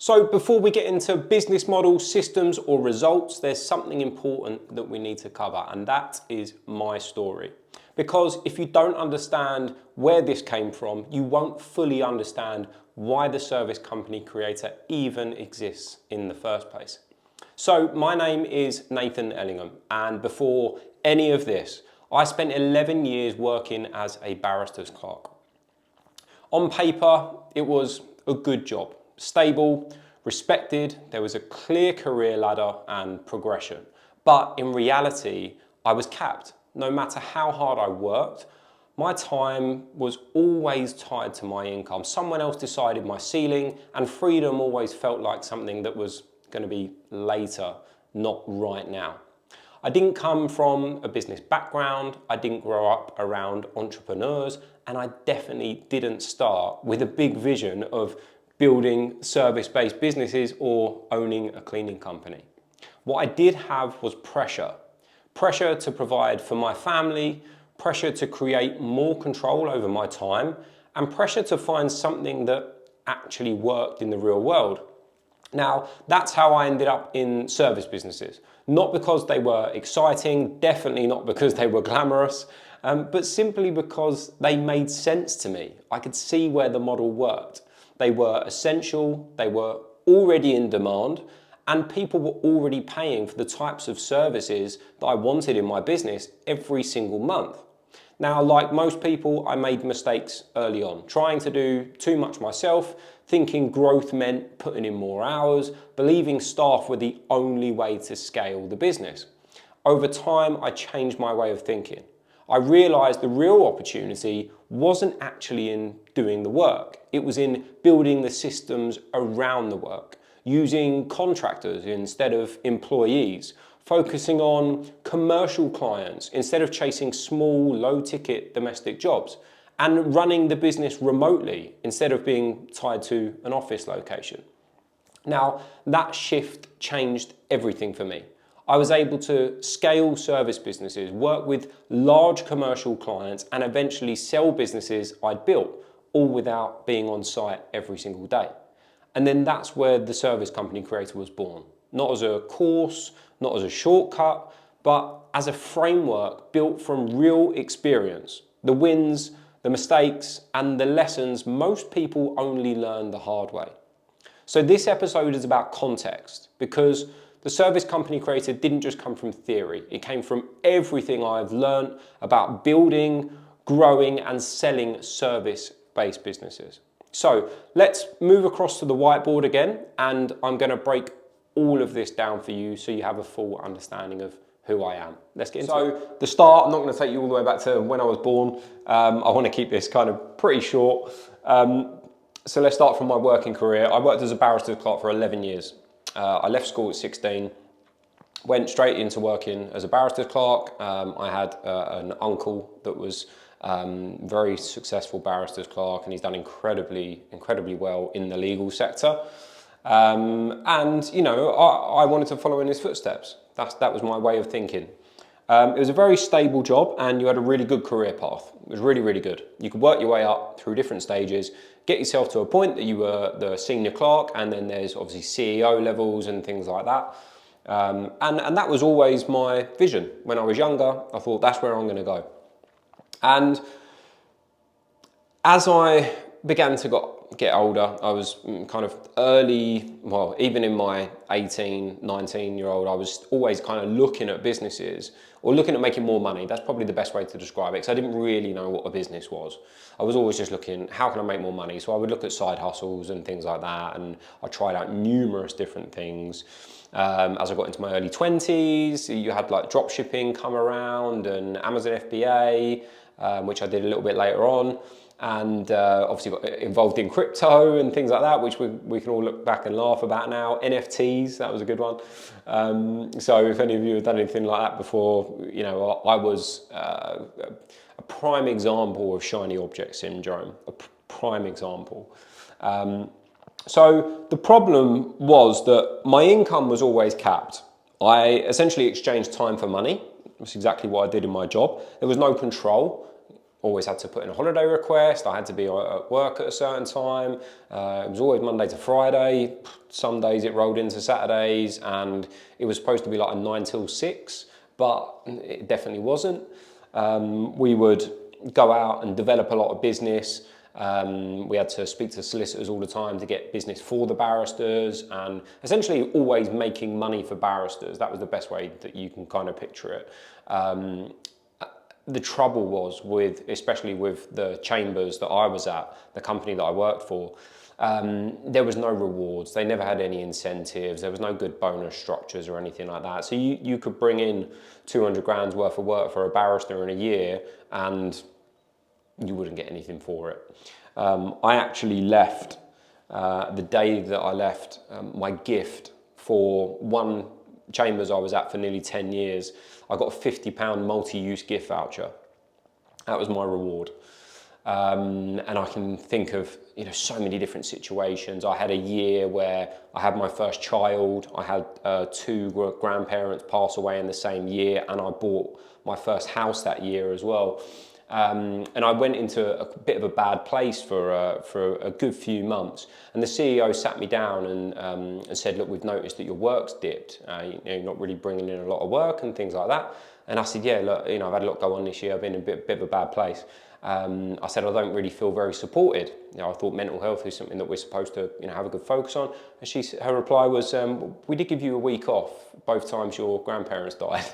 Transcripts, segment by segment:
So before we get into business models, systems or results, there's something important that we need to cover, and that is my story. Because if you don't understand where this came from, you won't fully understand why the service company creator even exists in the first place. So my name is Nathan Ellingham, and before any of this, I spent 11 years working as a barrister's clerk. On paper, it was a good job. Stable, respected, there was a clear career ladder and progression. But in reality, I was capped. No matter how hard I worked, my time was always tied to my income. Someone else decided my ceiling, and freedom always felt like something that was going to be later, not right now. I didn't come from a business background, I didn't grow up around entrepreneurs, and I definitely didn't start with a big vision of building service-based businesses or owning a cleaning company. What I did have was pressure. Pressure to provide for my family, pressure to create more control over my time, and pressure to find something that actually worked in the real world. Now, that's how I ended up in service businesses. Not because they were exciting, definitely not because they were glamorous, but simply because they made sense to me. I could see where the model worked. They were essential, they were already in demand, and people were already paying for the types of services that I wanted in my business every single month. Now, like most people, I made mistakes early on, trying to do too much myself, thinking growth meant putting in more hours, believing staff were the only way to scale the business. Over time, I changed my way of thinking. I realized the real opportunity wasn't actually in doing the work. It was in building the systems around the work, using contractors instead of employees, focusing on commercial clients instead of chasing small, low-ticket domestic jobs, and running the business remotely instead of being tied to an office location. Now, that shift changed everything for me. I was able to scale service businesses, work with large commercial clients, and eventually sell businesses I'd built, all without being on site every single day. And then that's where the service company creator was born. Not as a course, not as a shortcut, but as a framework built from real experience. The wins, the mistakes, and the lessons most people only learn the hard way. So this episode is about context, because the service company creator didn't just come from theory. It came from everything I've learned about building, growing, and selling service-based businesses. So let's move across to the whiteboard again, and I'm going to break all of this down for you so you have a full understanding of who I am. Let's get into it. So the start, I'm not going to take you all the way back to when I was born. I want to keep this kind of pretty short. So let's start from my working career. I worked as a barrister's clerk for 11 years. I left school at 16, went straight into working as a barrister's clerk. I had an uncle that was very successful barrister's clerk, and he's done incredibly well in the legal sector. And you know, I wanted to follow in his footsteps. That was my way of thinking. It was a very stable job, and you had a really good career path. It was really good. You could work your way up through different stages, get yourself to a point that you were the senior clerk, and then there's obviously CEO levels and things like that. And that was always my vision. When I was younger, I thought that's where I'm going to go. And as I began to get older, I was kind of early, well, even in my 18, 19-year-old, I was always kind of looking at businesses or looking at making more money. That's probably the best way to describe it, because I didn't really know what a business was. I was always just looking, how can I make more money? So I would look at side hustles and things like that, and I tried out numerous different things. As I got into my early 20s, you had like drop shipping come around and Amazon FBA, which I did a little bit later on. And obviously got involved in crypto and things like that, which we can all look back and laugh about now. NFTs, that was a good one. So if any of you have done anything like that before, you know, I was a prime example of shiny object syndrome, a prime example. So the problem was that my income was always capped. I essentially exchanged time for money. That's exactly what I did in my job. There was no control. always had to put in a holiday request. I had to be at work at a certain time. It was always Monday to Friday. Some days it rolled into Saturdays, and it was supposed to be like a 9 till 6, but it definitely wasn't. We would go out and develop a lot of business. We had to speak to solicitors all the time to get business for the barristers, and essentially always making money for barristers. That was the best way that you can kind of picture it. The trouble was with, especially with the chambers that I was at, the company that I worked for, there was no rewards. They never had any incentives. There was no good bonus structures or anything like that. So you could bring in 200 grand's worth of work for a barrister in a year and you wouldn't get anything for it. I actually left, the day that I left, my gift for one chambers I was at for nearly 10 years, I got a £50 multi-use gift voucher. That was my reward. And I can think of, so many different situations. I had a year where I had my first child. I had 2 grandparents pass away in the same year, and I bought my first house that year as well. And I went into a bit of a bad place for a good few months. And the CEO sat me down and said, look, we've noticed that your work's dipped. You're not really bringing in a lot of work and things like that. And I said, yeah, look, I've had a lot go on this year. I've been in a bit of a bad place. I said, I don't really feel very supported. I thought mental health is something that we're supposed to, have a good focus on. And her reply was, we did give you a week off both times your grandparents died.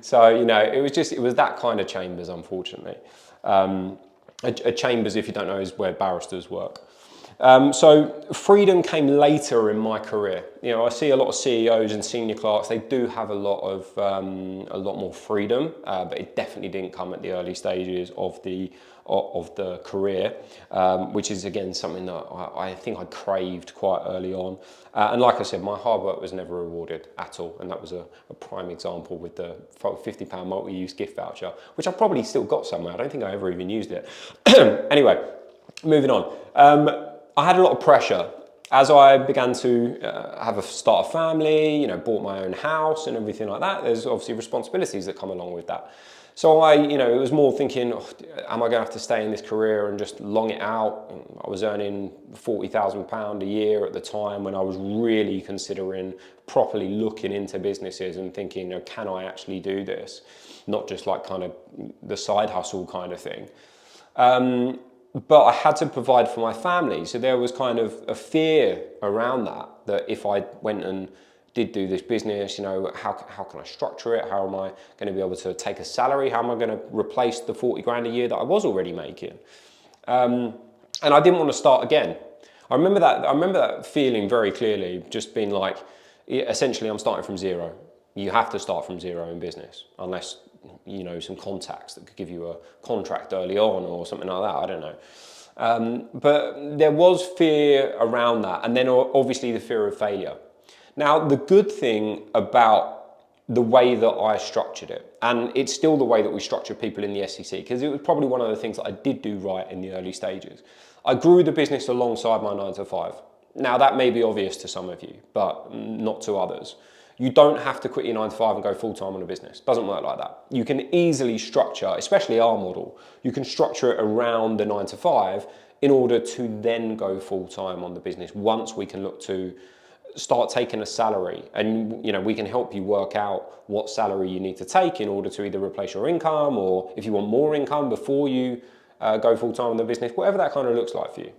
So, it was that kind of chambers, unfortunately. A chambers, if you don't know, is where barristers work. So freedom came later in my career. I see a lot of CEOs and senior clerks, they do have a lot more freedom, but it definitely didn't come at the early stages of the career, which is again something that I think I craved quite early on. And like I said, my hard work was never rewarded at all, and that was a prime example with the £50 multi-use gift voucher, which I probably still got somewhere. I don't think I ever even used it. Anyway, moving on. I had a lot of pressure as I began to start a family, bought my own house and everything like that. There's obviously responsibilities that come along with that. So it was more thinking, am I going to have to stay in this career and just long it out? I was earning £40,000 a year at the time when I was really considering properly looking into businesses and thinking, can I actually do this? Not just like kind of the side hustle kind of thing. But I had to provide for my family. So there was kind of a fear around that if I went and did do this business, how can I structure it? How am I going to be able to take a salary? How am I going to replace the 40 grand a year that I was already making? And I didn't want to start again. I remember that feeling very clearly, just being like, essentially I'm starting from zero. You have to start from zero in business, unless some contacts that could give you a contract early on or something like that, I don't know. But there was fear around that, and then obviously the fear of failure. Now, the good thing about the way that I structured it, and it's still the way that we structure people in the SEC, because it was probably one of the things that I did do right in the early stages. I grew the business alongside my 9 to 5. Now, that may be obvious to some of you, but not to others. You don't have to quit your 9 to 5 and go full-time on a business. It doesn't work like that. You can easily structure, especially our model, you can structure it around the 9 to 5 in order to then go full-time on the business once we can look to start taking a salary. And we can help you work out what salary you need to take in order to either replace your income, or if you want more income before you go full-time on the business, whatever that kind of looks like for you.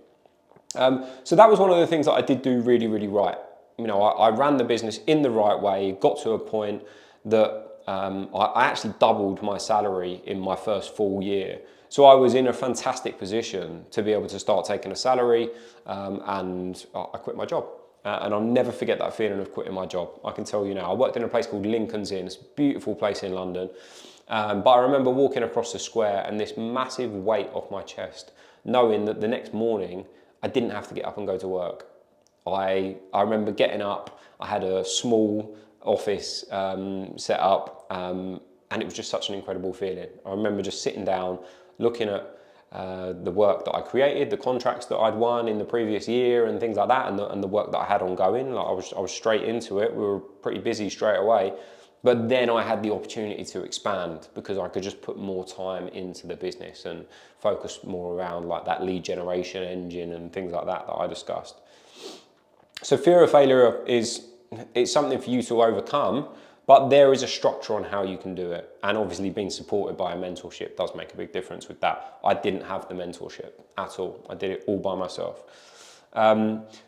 So that was one of the things that I did do really, really right. I ran the business in the right way, got to a point that I actually doubled my salary in my first full year. So I was in a fantastic position to be able to start taking a salary, and I quit my job. And I'll never forget that feeling of quitting my job. I can tell you now. I worked in a place called Lincoln's Inn. It's a beautiful place in London. But I remember walking across the square and this massive weight off my chest, knowing that the next morning I didn't have to get up and go to work. I remember getting up. I had a small office set up, and it was just such an incredible feeling. I remember just sitting down, looking at the work that I created, the contracts that I'd won in the previous year and things like that, and the work that I had ongoing. Like I was straight into it. We were pretty busy straight away. But then I had the opportunity to expand because I could just put more time into the business and focus more around like that lead generation engine and things like that I discussed. So fear of failure it's something for you to overcome, but there is a structure on how you can do it. And obviously being supported by a mentorship does make a big difference with that. I didn't have the mentorship at all. I did it all by myself.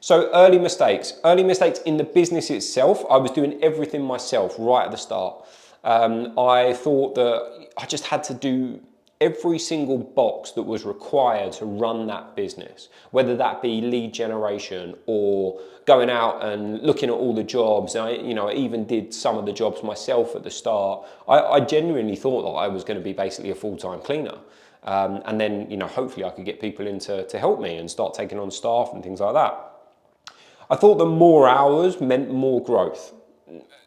So early mistakes in the business itself. I was doing everything myself right at the start. I thought that I just had to do every single box that was required to run that business, whether that be lead generation or going out and looking at all the jobs. I even did some of the jobs myself at the start. I genuinely thought that I was going to be basically a full-time cleaner. And then, hopefully I could get people in to help me and start taking on staff and things like that. I thought that more hours meant more growth.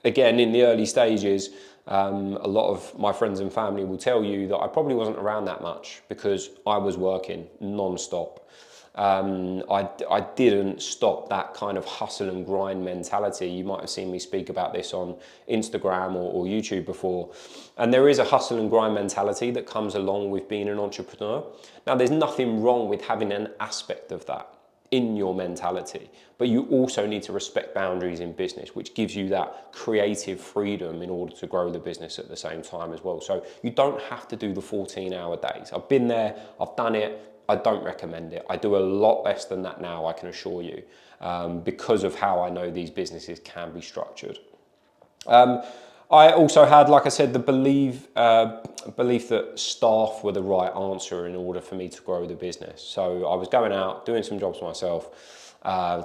Again, in the early stages, a lot of my friends and family will tell you that I probably wasn't around that much because I was working non-stop. I didn't stop that kind of hustle and grind mentality. You might have seen me speak about this on Instagram or YouTube before. And there is a hustle and grind mentality that comes along with being an entrepreneur. Now, there's nothing wrong with having an aspect of that in your mentality, but you also need to respect boundaries in business, which gives you that creative freedom in order to grow the business at the same time as well. So you don't have to do the 14-hour days. I've been there, I've done it. I don't recommend it. I do a lot less than that now, I can assure you, because of how I know these businesses can be structured. I also had, like I said, the belief that staff were the right answer in order for me to grow the business. So I was going out, doing some jobs myself,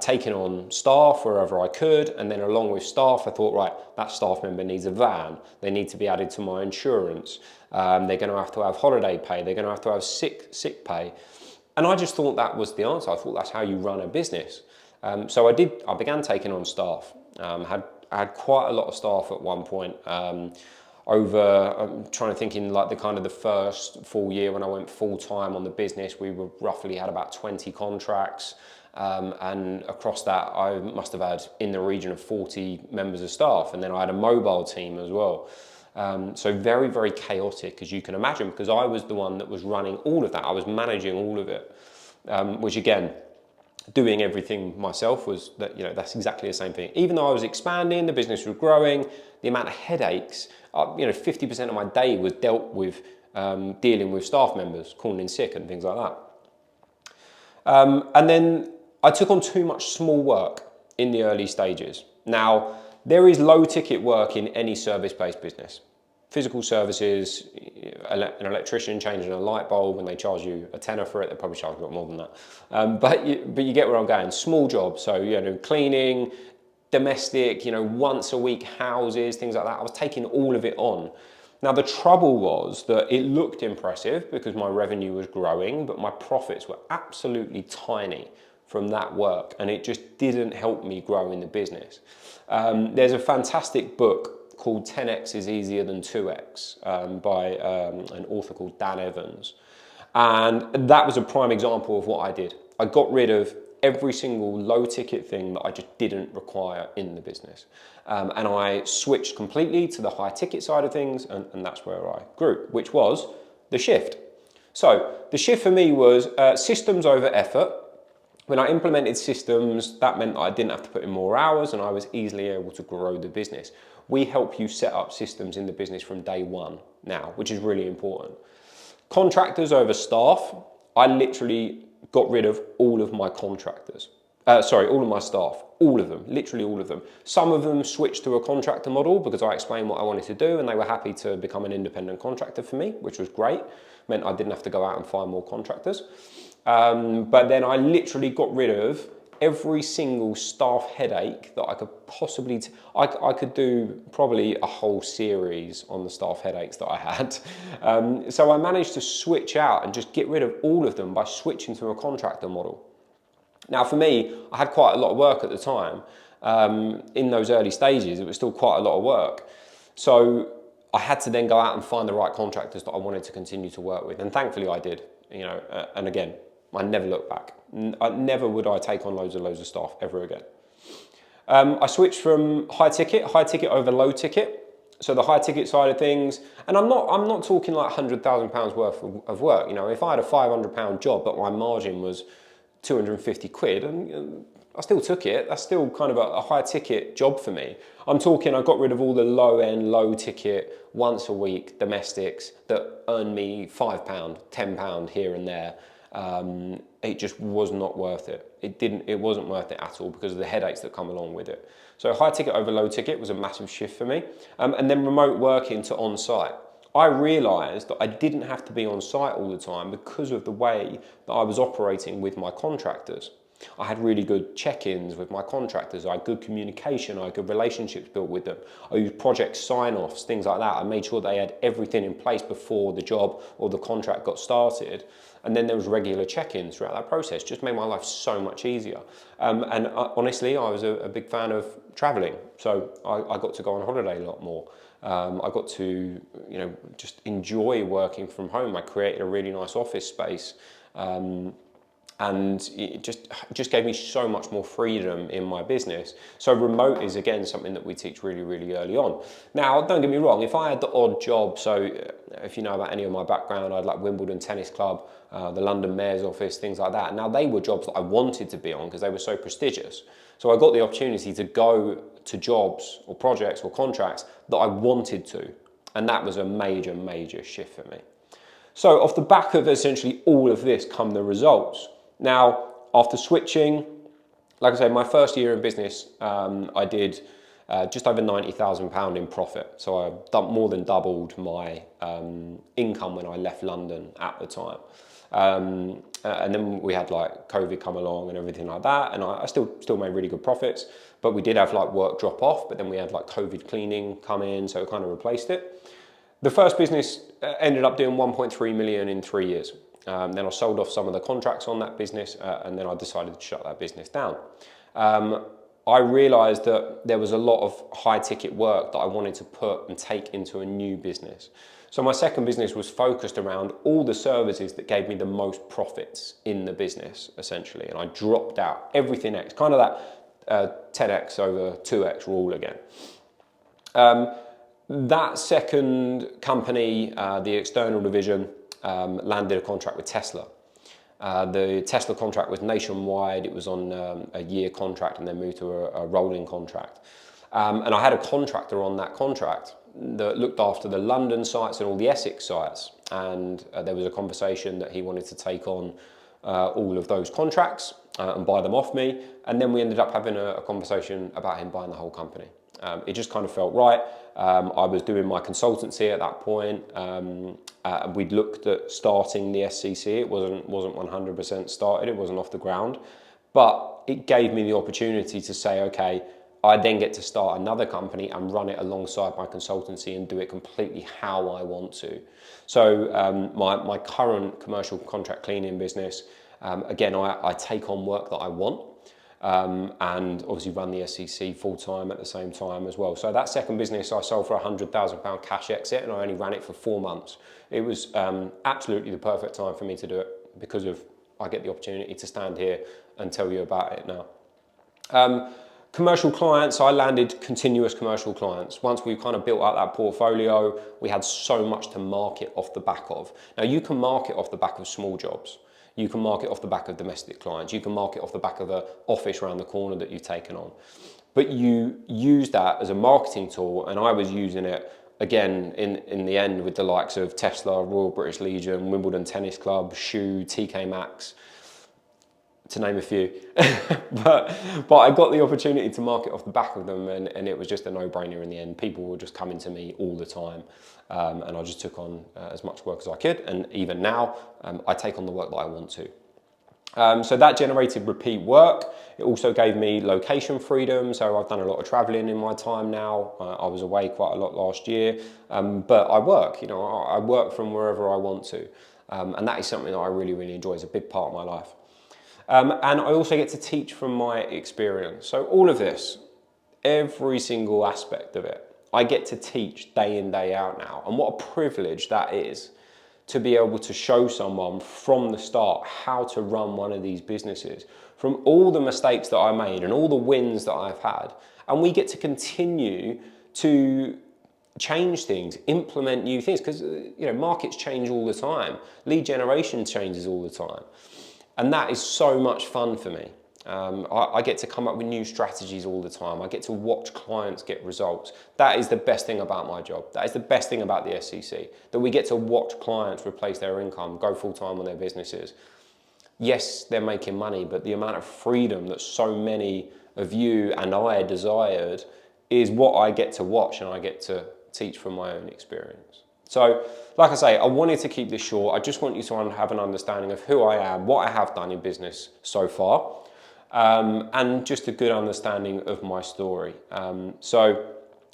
taking on staff wherever I could, and then along with staff, I thought, right, that staff member needs a van. They need to be added to my insurance. They're going to have holiday pay. They're going to have sick pay. And I just thought that was the answer. I thought that's how you run a business. So I began taking on staff. I had quite a lot of staff at one point. I'm trying to think in like the first full year when I went full time on the business, we were roughly had about 20 contracts. And across that, I must have had in the region of 40 members of staff. And then I had a mobile team as well. So very, very chaotic, as you can imagine, because I was the one that was running all of that. I was managing all of it, which again, doing everything myself was that's exactly the same thing. Even though I was expanding, the business was growing, the amount of headaches, 50% of my day was dealt with dealing with staff members calling in sick and things like that. And then I took on too much small work in the early stages. Now, there is low ticket work in any service-based business. Physical services, an electrician changing a light bulb and they charge you a tenner for it, they probably charge a lot more than that. But you get where I'm going, small jobs. So, cleaning, domestic, once a week houses, things like that. I was taking all of it on. Now, the trouble was that it looked impressive because my revenue was growing, but my profits were absolutely tiny from that work, and it just didn't help me grow in the business. There's a fantastic book called 10x is easier than 2x by an author called Dan Evans. And that was a prime example of what I did. I got rid of every single low ticket thing that I just didn't require in the business. And I switched completely to the high ticket side of things, and that's where I grew, which was the shift. So the shift for me was systems over effort. When I implemented systems, that meant that I didn't have to put in more hours and I was easily able to grow the business. We help you set up systems in the business from day one now, which is really important. Contractors over staff, I literally got rid of all of my contractors. All of my staff, all of them, literally all of them. Some of them switched to a contractor model because I explained what I wanted to do and they were happy to become an independent contractor for me, which was great. Meant I didn't have to go out and find more contractors. But then I literally got rid of every single staff headache that I could possibly, I could do probably a whole series on the staff headaches that I had. So I managed to switch out and just get rid of all of them by switching to a contractor model. Now for me, I had quite a lot of work at the time. In those early stages, it was still quite a lot of work. So I had to then go out and find the right contractors that I wanted to continue to work with. And thankfully I did, and again, I never looked back. Never would I take on loads of staff ever again. I switched from high ticket over low ticket. So the high ticket side of things, and I'm not talking like £100,000 worth of work. You know, if I had a £500 job but my margin was 250 quid, and I still took it. That's still kind of a high ticket job for me. I'm talking, I got rid of all the low end, low ticket, once a week domestics that earn me £5, £10 here and there. It just was not worth it. It wasn't worth it at all because of the headaches that come along with it. So high ticket over low ticket was a massive shift for me. And then remote working to on-site. I realised that I didn't have to be on site all the time because of the way that I was operating with my contractors. I had really good check-ins with my contractors. I had good communication. I had good relationships built with them. I used project sign-offs, things like that. I made sure they had everything in place before the job or the contract got started. And then there was regular check-ins throughout that process. Just made my life so much easier. Honestly, I was a big fan of traveling. So I got to go on holiday a lot more. I got to, just enjoy working from home. I created a really nice office space. And it just gave me so much more freedom in my business. So remote is, again, something that we teach really, really early on. Now, don't get me wrong, if I had the odd job, so if you know about any of my background, I had like Wimbledon Tennis Club, the London Mayor's Office, things like that. Now, they were jobs that I wanted to be on because they were so prestigious. So I got the opportunity to go to jobs or projects or contracts that I wanted to. And that was a major, major shift for me. So off the back of essentially all of this come the results. Now, after switching, like I say, my first year in business, I did just over £90,000 in profit. So I more than doubled my income when I left London at the time. And then we had like COVID come along and everything like that. And I still made really good profits, but we did have like work drop off, but then we had like COVID cleaning come in, so it kind of replaced it. The first business ended up doing 1.3 million in 3 years. Then I sold off some of the contracts on that business, and then I decided to shut that business down. I realised that there was a lot of high ticket work that I wanted to put and take into a new business. So my second business was focused around all the services that gave me the most profits in the business, essentially. And I dropped out everything else, kind of that 10x over 2x rule again. That second company, the external division, landed a contract with Tesla. The Tesla contract was nationwide. It was on a year contract and then moved to a rolling contract. And I had a contractor on that contract that looked after the London sites and all the Essex sites. And there was a conversation that he wanted to take on all of those contracts and buy them off me. And then we ended up having a conversation about him buying the whole company. It just kind of felt right. I was doing my consultancy at that point. We'd looked at starting the SCC. It wasn't 100% started. It wasn't off the ground, but it gave me the opportunity to say, okay, I then get to start another company and run it alongside my consultancy and do it completely how I want to. So my current commercial contract cleaning business, again, I take on work that I want. And obviously run the SCC full time at the same time as well. So that second business I sold for £100,000 cash exit, and I only ran it for 4 months. It was absolutely the perfect time for me to do it because I get the opportunity to stand here and tell you about it now. Commercial clients, I landed continuous commercial clients. Once we kind of built out that portfolio, we had so much to market off the back of. Now you can market off the back of small jobs. You can market off the back of domestic clients. You can market off the back of an office around the corner that you've taken on. But you use that as a marketing tool, and I was using it, again, in the end with the likes of Tesla, Royal British Legion, Wimbledon Tennis Club, Shoe, TK Maxx, to name a few. but I got the opportunity to market off the back of them, and it was just a no-brainer in the end. People were just coming to me all the time. And I just took on as much work as I could. And even now, I take on the work that I want to. So that generated repeat work. It also gave me location freedom. So I've done a lot of traveling in my time now. I was away quite a lot last year. But I work, I work from wherever I want to. And that is something that I really, really enjoy. It's a big part of my life. And I also get to teach from my experience. So all of this, every single aspect of it, I get to teach day in, day out now. And what a privilege that is to be able to show someone from the start how to run one of these businesses, from all the mistakes that I made and all the wins that I've had. And we get to continue to change things, implement new things, because markets change all the time. Lead generation changes all the time. And that is so much fun for me. I get to come up with new strategies all the time. I get to watch clients get results. That is the best thing about my job. That is the best thing about the SCC, that we get to watch clients replace their income, go full-time on their businesses. Yes, they're making money, but the amount of freedom that so many of you and I desired is what I get to watch, and I get to teach from my own experience. So, like I say, I wanted to keep this short. I just want you to have an understanding of who I am, what I have done in business so far, and just a good understanding of my story. So,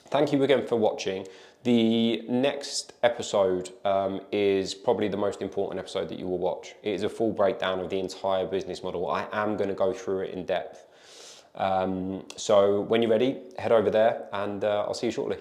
thank you again for watching. The next episode is probably the most important episode that you will watch. It is a full breakdown of the entire business model. I am going to go through it in depth. So when you're ready, head over there, and I'll see you shortly.